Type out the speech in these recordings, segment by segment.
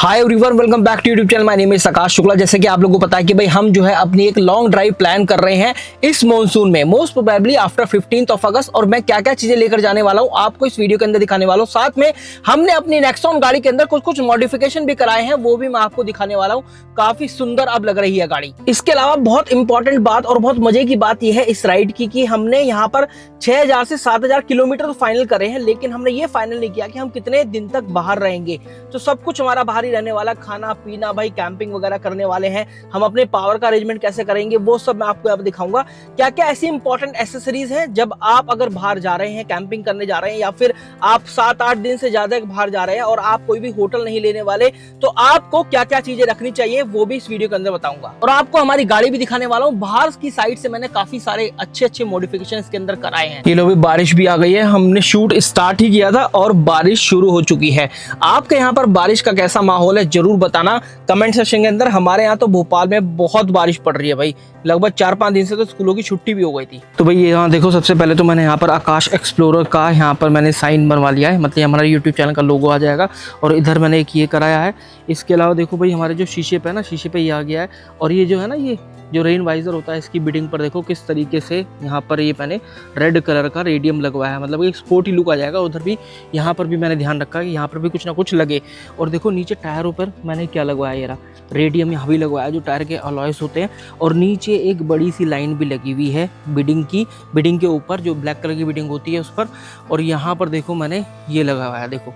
Hi everyone, welcome back to YouTube channel. My name is Akash Shukla. जैसे कि आप लोगों को पता है कि भाई हम जो है अपनी एक लॉन्ग ड्राइव प्लान कर रहे हैं इस मॉनसून में, मोस्ट प्रोबेबली आफ्टर 15 अगस्त। और मैं क्या क्या चीजें लेकर जाने वाला हूं आपको इस वीडियो के अंदर दिखाने वाला हूं। साथ में हमने अपनी नेक्सॉन गाड़ी के अंदर कुछ मॉडिफिकेशन भी कराए हैं, वो भी मैं आपको दिखाने वाला हूँ। काफी सुंदर अब लग रही है गाड़ी। इसके अलावा बहुत इंपॉर्टेंट बात और बहुत मजे की बात यह है इस राइड की कि हमने यहाँ पर 6000 से 7000 किलोमीटर तो फाइनल करे हैं, लेकिन हमने ये फाइनल नहीं किया कि हम कितने दिन तक बाहर रहेंगे। तो सब कुछ हमारा बाहर ही रहने वाला, खाना पीना, भाई कैंपिंग वगैरह करने वाले हैं हम। अपने पावर का अरेंजमेंट कैसे करेंगे वो सब मैं आपको यहाँ पे दिखाऊंगा। क्या क्या ऐसी इंपॉर्टेंट एसेसरीज हैं जब आप अगर बाहर जा रहे हैं, कैंपिंग करने जा रहे हैं, या फिर आप 7-8 दिन से ज्यादा बाहर जा रहे हैं और आप कोई भी होटल नहीं लेने वाले, तो आपको क्या क्या चीजें रखनी चाहिए वो भी इस वीडियो के अंदर बताऊंगा। और आपको हमारी गाड़ी भी दिखाने वाला हूँ। बाहर की साइड से मैंने काफी सारे अच्छे मॉडिफिकेशन इसके अंदर कराए हैं। ये लो भी बारिश भी आ गई है। हमने शूट स्टार्ट ही किया था और बारिश शुरू हो चुकी है। आपके यहाँ पर बारिश का कैसा माहौल है जरूर बताना कमेंट सेक्शन के अंदर। हमारे यहाँ तो भोपाल में बहुत बारिश पड़ रही है भाई, लगभग 4-5 दिन से तो स्कूलों की छुट्टी भी हो गई थी। तो भाई यहाँ देखो, सबसे पहले तो मैंने यहाँ पर आकाश एक्सप्लोरर का यहाँ पर मैंने साइन बनवा लिया है, मतलब हमारा यूट्यूब चैनल का लोगो आ जाएगा। और इधर मैंने एक ये कराया है। इसके अलावा देखो भाई, हमारे जो शीशे पे है ना, शीशे पे ये आ गया है। और ये जो है ना, ये जो रेन वाइजर होता है, इसकी बिडिंग पर देखो किस तरीके से यहाँ पर ये मैंने रेड कलर का रेडियम लगवाया है, मतलब एक स्पोर्टी लुक आ जाएगा। उधर भी यहाँ पर भी मैंने ध्यान रखा है कि यहाँ पर भी कुछ ना कुछ लगे। और देखो नीचे टायरों पर मैंने क्या लगवाया, ये रहा रेडियम यहाँ भी लगवाया, जो टायर के अलॉयस होते हैं। और नीचे एक बड़ी सी लाइन भी लगी हुई है बिडिंग की, बिडिंग के ऊपर जो ब्लैक कलर की बिडिंग होती है उस पर। और यहाँ पर देखो मैंने ये लगाया, देखो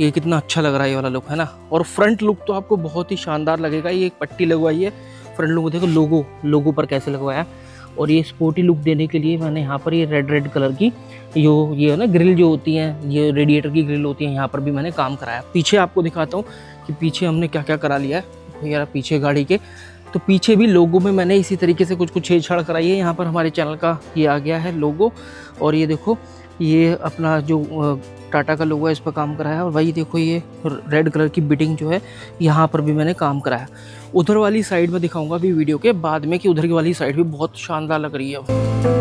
ये कितना अच्छा लग रहा है, ये वाला लुक है ना। और फ्रंट लुक तो आपको बहुत ही शानदार लगेगा। ये एक पट्टी लगवाई है फ्रंट लुक, देखो लोगो पर कैसे लगवाया। और ये स्पोर्टी लुक देने के लिए मैंने यहाँ पर ये रेड कलर की ये है ना ग्रिल जो होती है, ये रेडिएटर की ग्रिल होती है, यहाँ पर भी मैंने काम कराया। पीछे आपको दिखाता हूँ कि पीछे हमने क्या क्या करा लिया है। यार पीछे गाड़ी के तो पीछे भी लोगो में मैंने इसी तरीके से कुछ छेड़छाड़ कराई है। यहाँ पर हमारे चैनल का ये आ गया है लोगो। और ये देखो, ये अपना जो टाटा का लोगो है इस पर काम कराया। और वही देखो, ये रेड कलर की बिडिंग जो है यहाँ पर भी मैंने काम कराया। उधर वाली साइड में दिखाऊंगा भी वीडियो के बाद में कि उधर की वाली साइड भी बहुत शानदार लग रही है।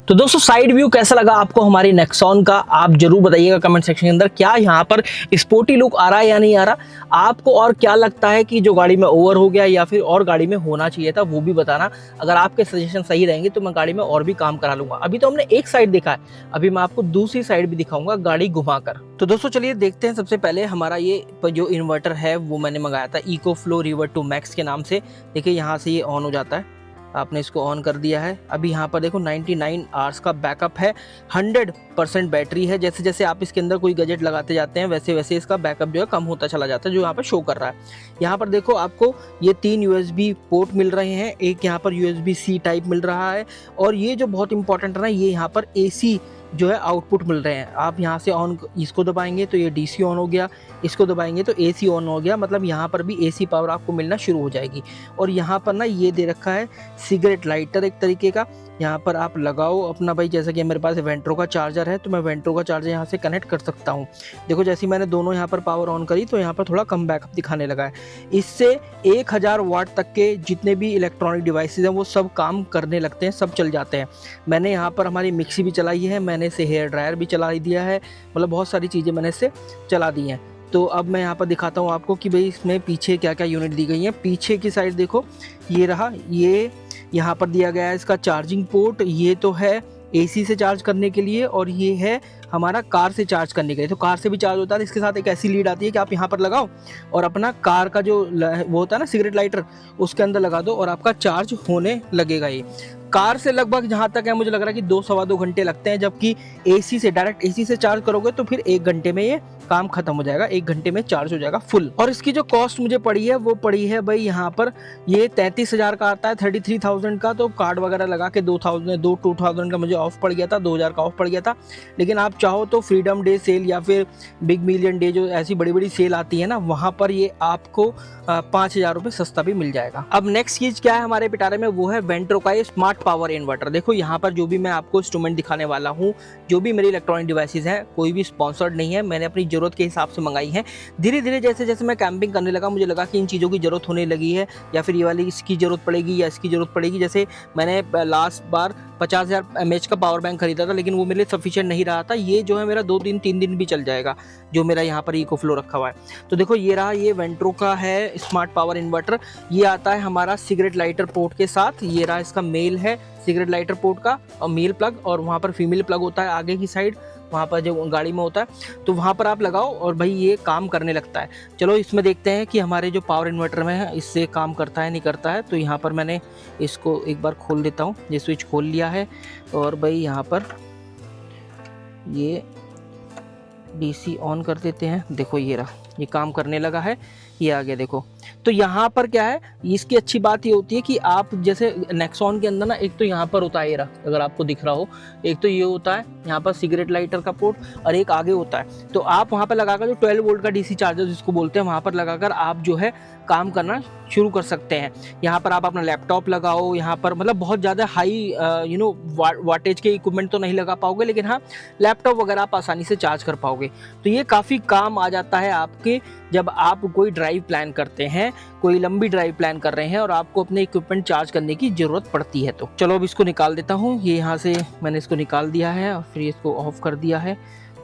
तो दोस्तों, साइड व्यू कैसा लगा आपको हमारी नेक्सॉन का, आप जरूर बताइएगा कमेंट सेक्शन के अंदर। क्या यहाँ पर स्पोर्टी लुक आ रहा है या नहीं आ रहा आपको, और क्या लगता है कि जो गाड़ी में ओवर हो गया या फिर और गाड़ी में होना चाहिए था, वो भी बताना। अगर आपके सजेशन सही रहेंगे तो मैं गाड़ी में और भी काम करा लूंगा। अभी तो हमने एक साइड देखा है, अभी मैं आपको दूसरी साइड भी दिखाऊंगा गाड़ी घुमाकर। तो दोस्तों चलिए देखते हैं। सबसे पहले हमारा ये जो इन्वर्टर है वो मैंने मंगाया था इको फ्लो रिवर 2 मैक्स के नाम से। देखिए यहाँ से ये ऑन हो जाता है, आपने इसको ऑन कर दिया है। अभी यहाँ पर देखो 99 आवर्स का बैकअप है, 100% बैटरी है। जैसे जैसे आप इसके अंदर कोई गैजेट लगाते जाते हैं वैसे वैसे इसका बैकअप जो है कम होता चला जाता है, जो यहाँ पर शो कर रहा है। यहाँ पर देखो आपको ये 3 USB पोर्ट मिल रहे हैं, एक यहाँ पर USB-C टाइप मिल रहा है। और ये जो बहुत इंपॉर्टेंट है ना, ये यहाँ पर AC जो है आउटपुट मिल रहे हैं। आप यहाँ से ऑन इसको दबाएंगे तो ये DC ऑन हो गया, इसको दबाएंगे तो AC ऑन हो गया, मतलब यहाँ पर भी AC पावर आपको मिलना शुरू हो जाएगी। और यहाँ पर ना ये दे रखा है सिगरेट लाइटर एक तरीके का, यहाँ पर आप लगाओ अपना भाई। जैसा कि मेरे पास वेंट्रो का चार्जर है तो मैं वेंट्रो का चार्जर यहाँ से कनेक्ट कर सकता हूँ। देखो जैसे मैंने दोनों यहाँ पर पावर ऑन करी तो यहाँ पर थोड़ा कम बैकअप दिखाने लगा है। इससे 1000 वाट तक के जितने भी इलेक्ट्रॉनिक डिवाइसेज हैं वो सब काम करने लगते हैं, सब चल जाते हैं। मैंने यहाँ पर हमारी मिक्सी भी चलाई है, मैंने इसे हेयर ड्रायर भी चला दिया है, मतलब बहुत सारी चीज़ें मैंने इससे चला दी हैं। तो अब मैं यहाँ पर दिखाता हूँ आपको कि भाई इसमें पीछे क्या क्या यूनिट दी गई हैं। पीछे की साइड देखो, ये रहा, ये यहाँ पर दिया गया है इसका चार्जिंग पोर्ट। ये तो है AC से चार्ज करने के लिए, और ये है हमारा कार से चार्ज करने के लिए। तो कार से भी चार्ज होता है। इसके साथ एक ऐसी लीड आती है कि आप यहाँ पर लगाओ और अपना कार का जो वो होता है ना सिगरेट लाइटर, उसके अंदर लगा दो और आपका चार्ज होने लगेगा। ये कार से लगभग जहाँ तक है मुझे लग रहा है कि 2-2.25 घंटे लगते हैं, जबकि AC से डायरेक्ट AC से चार्ज करोगे तो फिर 1 घंटे में ये काम खत्म हो जाएगा, 1 घंटे में चार्ज हो जाएगा फुल। और इसकी जो कॉस्ट मुझे पड़ी है वो पड़ी है भाई, यहाँ पर ये 33,000 का आता है, 33,000 का। तो कार्ड वगैरह लगा के 2,000 का मुझे ऑफ पड़ गया था, 2,000 का ऑफ पड़ गया था। लेकिन आप चाहो तो फ्रीडम डे सेल या फिर बिग मिलियन डे, जो ऐसी बड़ी बड़ी सेल आती है ना, वहाँ पर ये आपको 5,000 रुपये सस्ता भी मिल जाएगा। अब नेक्स्ट चीज़ क्या है हमारे पिटारे में, वो है वेंट्रो का ये स्मार्ट पावर इन्वर्टर। देखो यहाँ पर जो भी मैं आपको इंस्ट्रूमेंट दिखाने वाला हूँ, जो भी मेरी इलेक्ट्रॉनिक डिवाइसेस हैं, कोई भी स्पॉन्सर्ड नहीं है, मैंने अपनी ज़रूरत के हिसाब से मंगाई है। धीरे धीरे जैसे जैसे मैं कैंपिंग करने लगा, मुझे लगा कि इन चीज़ों की ज़रूरत होने लगी है, या फिर ये वाली इसकी ज़रूरत पड़ेगी या इसकी ज़रूरत पड़ेगी। जैसे मैंने लास्ट बार 50,000 mAh का पावर बैंक खरीदा था, लेकिन वो मेरे लिए सफिशिएंट नहीं रहा था। ये जो है मेरा 2 दिन 3 दिन भी चल जाएगा, जो मेरा यहाँ पर EcoFlow रखा हुआ है। तो देखो ये रहा, ये वेंट्रो का है स्मार्ट पावर इन्वर्टर। ये आता है हमारा सिगरेट लाइटर पोर्ट के साथ। ये रहा इसका मेल है सिगरेट लाइटर पोर्ट का और मेल प्लग, और वहाँ पर फीमेल प्लग होता है आगे की साइड, वहाँ पर जो गाड़ी में होता है, तो वहाँ पर आप लगाओ और भाई ये काम करने लगता है। चलो इसमें देखते हैं कि हमारे जो पावर इन्वर्टर में है इससे काम करता है नहीं करता है। तो यहाँ पर मैंने इसको एक बार खोल देता हूँ, ये स्विच खोल लिया है, और भाई यहाँ पर ये DC ऑन कर देते हैं। देखो ये रहा, ये काम करने लगा है, ये आ गया देखो। तो यहाँ पर क्या है, इसकी अच्छी बात ये होती है कि आप जैसे नेक्सॉन के अंदर ना, एक तो यहाँ पर होता है, ये रहा अगर आपको दिख रहा हो, एक तो ये होता है यहाँ पर सिगरेट लाइटर का पोर्ट, और एक आगे होता है। तो आप वहाँ पर लगाकर जो 12 वोल्ट का DC चार्जर जिसको बोलते हैं, वहाँ पर लगाकर आप जो है काम करना शुरू कर सकते हैं। यहाँ पर आप अपना लैपटॉप लगाओ, यहाँ पर मतलब बहुत ज़्यादा हाई वाटेज के इक्विपमेंट तो नहीं लगा पाओगे, लेकिन हाँ लैपटॉप वगैरह आप आसानी से चार्ज कर पाओगे। तो ये काफ़ी काम आ जाता है आपके, जब आप कोई ड्राइव प्लान करते हैं, कोई लंबी ड्राइव प्लान कर रहे हैं और आपको अपने इक्विपमेंट चार्ज करने की ज़रूरत पड़ती है। तो चलो अब इसको निकाल देता हूँ। ये यहाँ से मैंने इसको निकाल दिया है और फिर इसको ऑफ कर दिया है,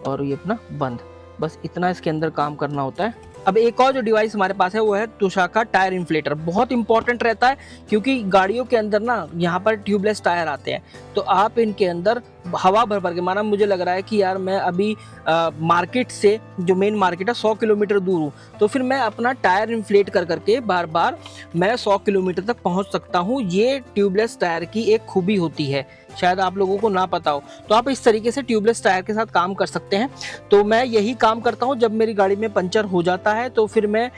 और ये अपना बंद। बस इतना इसके अंदर काम करना होता है। अब एक और जो डिवाइस हमारे पास है वो है तोशाका टायर इन्फ्लेटर। बहुत इंपॉर्टेंट रहता है, क्योंकि गाड़ियों के अंदर ना यहाँ पर ट्यूबलेस टायर आते हैं, तो आप इनके अंदर हवा भर भर के, माना मुझे लग रहा है कि यार मैं अभी मार्केट से, जो मेन मार्केट है 100 किलोमीटर दूर हूँ, तो फिर मैं अपना टायर इन्फ्लेट कर करके बार बार मैं 100 किलोमीटर तक पहुँच सकता हूँ। ये ट्यूबलेस टायर की एक खूबी होती है, शायद आप लोगों को ना पता हो। तो आप इस तरीके से ट्यूबलेस टायर के साथ काम कर सकते हैं। तो मैं यही काम करता हूँ, जब मेरी गाड़ी में पंचर हो जाता है तो फिर मैं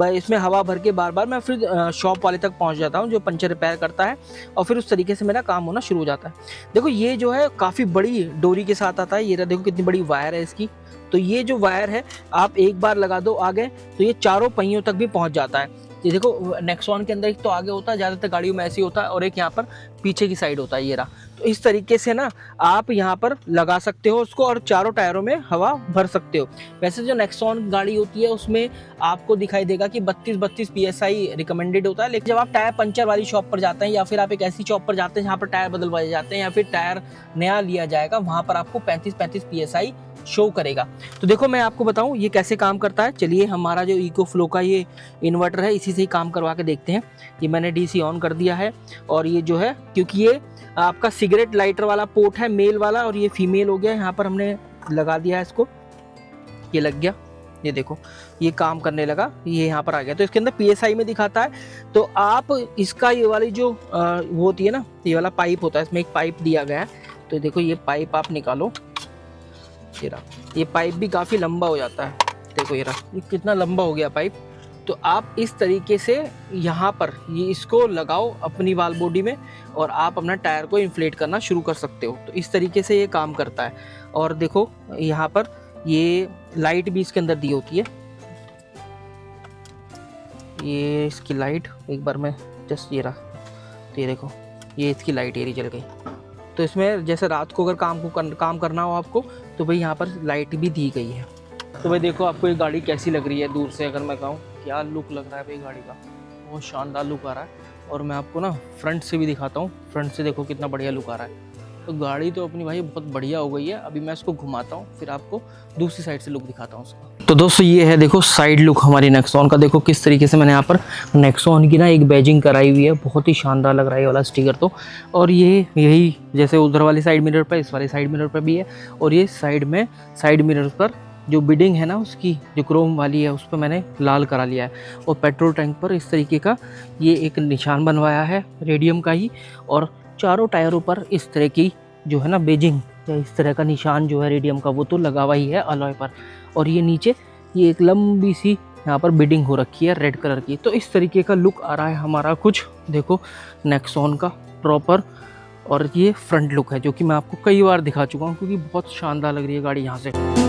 इसमें हवा भर के बार बार मैं फिर शॉप वाले तक पहुँच जाता हूँ जो पंचर रिपेयर करता है, और फिर उस तरीके से मेरा काम होना शुरू हो जाता है। देखो ये जो है काफ़ी बड़ी डोरी के साथ आता है, ये देखो कितनी बड़ी वायर है इसकी। तो ये जो वायर है आप एक बार लगा दो आगे, तो ये चारों पहियों तक भी पहुँच जाता है। ये देखो नेक्सॉन के अंदर एक तो आगे होता है, ज़्यादातर गाड़ियों में ऐसे ही होता है, और एक यहाँ पर पीछे की साइड होता है, ये रहा। तो इस तरीके से ना आप यहाँ पर लगा सकते हो उसको, और चारों टायरों में हवा भर सकते हो। वैसे जो नेक्सॉन गाड़ी होती है उसमें आपको दिखाई देगा कि 32 PSI रिकमेंडेड होता है, लेकिन जब आप टायर पंचर वाली शॉप पर जाते हैं, या फिर आप एक ऐसी शॉप पर जाते हैं जहाँ पर टायर बदलवाए जाते हैं, या फिर टायर नया लिया जाएगा, वहाँ पर आपको 35 PSI शो करेगा। तो देखो मैं आपको बताऊं ये कैसे काम करता है। चलिए हमारा जो EcoFlow का ये इन्वर्टर है, इसी से ही काम करवा के देखते हैं। ये मैंने DC ऑन कर दिया है, और ये जो है, क्योंकि ये आपका सिगरेट लाइटर वाला पोर्ट है मेल वाला, और ये फीमेल हो गया, यहाँ पर हमने लगा दिया है इसको, ये लग गया। ये देखो ये काम करने लगा, ये यहाँ पर आ गया। तो इसके अंदर PSI में दिखाता है। तो आप इसका ये वाली जो वो होती है ना, ये वाला पाइप होता है, इसमें एक पाइप दिया गया है। तो देखो ये पाइप आप निकालो, ये पाइप भी काफ़ी लंबा हो जाता है। देखो ये कितना लंबा हो गया पाइप। तो आप इस तरीके से यहाँ पर ये इसको लगाओ अपनी वाल बॉडी में, और आप अपना टायर को इन्फ्लेट करना शुरू कर सकते हो। तो इस तरीके से ये काम करता है। और देखो यहाँ पर ये लाइट भी इसके अंदर दी होती है, ये इसकी लाइट एक बार मैं जस्ट ये रहा, तो ये देखो ये इसकी लाइट ये जल गई। तो इसमें जैसे रात को अगर काम करना हो आपको, तो भाई यहाँ पर लाइट भी दी गई है। तो भाई देखो आपको ये गाड़ी कैसी लग रही है दूर से, अगर मैं कहूँ क्या लुक लग रहा है भाई गाड़ी का, बहुत शानदार लुक आ रहा है। और मैं आपको ना फ्रंट से भी दिखाता हूँ, फ्रंट से देखो कितना बढ़िया लुक आ रहा है। तो गाड़ी तो अपनी भाई बहुत बढ़िया हो गई है। अभी मैं इसको घुमाता हूँ, फिर आपको दूसरी साइड से लुक दिखाता हूँ उसका। तो दोस्तों ये है देखो साइड लुक हमारी नेक्सॉन का। देखो किस तरीके से मैंने यहाँ पर नेक्सॉन की ना एक बैजिंग कराई हुई है, बहुत ही शानदार लग रहा है ये वाला स्टिकर तो। और ये यही जैसे उधर वाली साइड मिरर पर, इस वाली साइड मिरर पर भी है। और ये साइड में साइड मिरर पर जो बिडिंग है ना उसकी जो क्रोम वाली है, उस पर मैंने लाल करा लिया है। और पेट्रोल टैंक पर इस तरीके का ये एक निशान बनवाया है रेडियम का ही। और चारों टायरों पर इस तरह की जो है ना बेजिंग या इस तरह का निशान जो है रेडियम का, वो तो लगा हुआ ही है अलॉय पर। और ये नीचे ये एक लंबी सी यहाँ पर बिडिंग हो रखी है रेड कलर की। तो इस तरीके का लुक आ रहा है हमारा कुछ, देखो नेक्सॉन का प्रॉपर। और ये फ्रंट लुक है जो कि मैं आपको कई बार दिखा चुका हूँ, क्योंकि बहुत शानदार लग रही है गाड़ी यहाँ से।